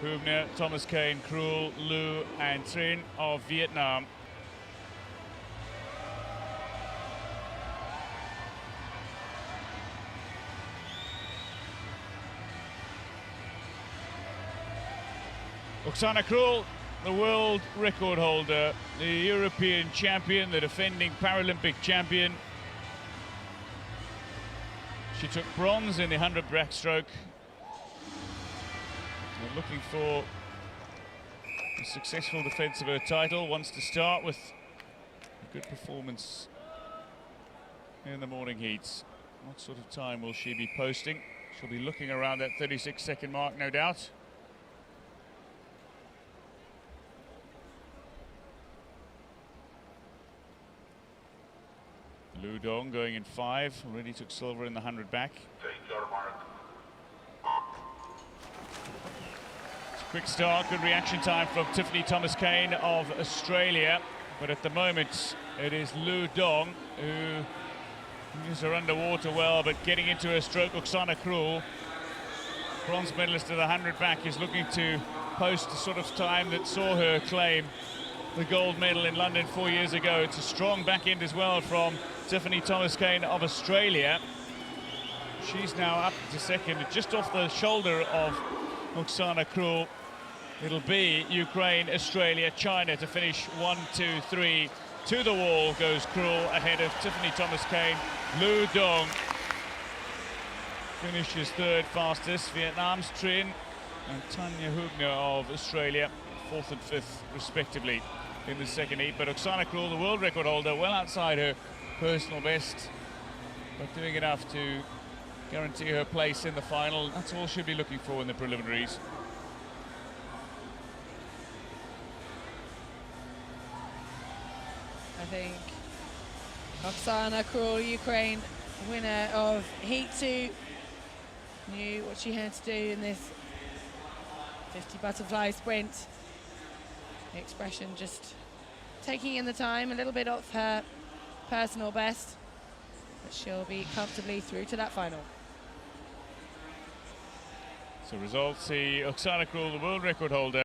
HUEBNER, Thomas KANE, KHRUL, Lu and TRINH of Vietnam. Oksana KHRUL, the world record holder, the European champion, the defending Paralympic champion. She took bronze in the 100 backstroke. We're looking for a successful defense of her title. Wants to start with a good performance in the morning heats. What sort of time will she be posting? She'll be looking around that 36-second mark, no doubt. Lu Dong going in 5, already took silver in the 100 back. Quick start, good reaction time from Tiffany Thomas KANE of Australia. But at the moment, it is Lu Dong who is her underwater well, but getting into her stroke. Oksana KHRUL, bronze medalist of the 100 back, is looking to post the sort of time that saw her claim the gold medal in London 4 years ago. It's a strong back end as well from Tiffany Thomas KANE of Australia. She's now up to second, just off the shoulder of Oksana KHRUL. It'll be Ukraine, Australia, China to finish 1, 2, 3. To the wall goes KHRUL ahead of Tiffany Thomas KANE. Lu Dong finishes third fastest. Vietnam's TRINH and Tanya of Australia, 4th and 5th respectively in the second heat. But Oksana KHRUL, the world record holder, well outside her personal best, but doing enough to guarantee her place in the final. That's all she'll be looking for in the preliminaries. I think Oksana KHRUL, Ukraine, winner of Heat 2, knew what she had to do in this 50 butterfly sprint. The expression just taking in the time, a little bit off her personal best, but she'll be comfortably through to that final. So results, see Oksana KHRUL, the world record holder,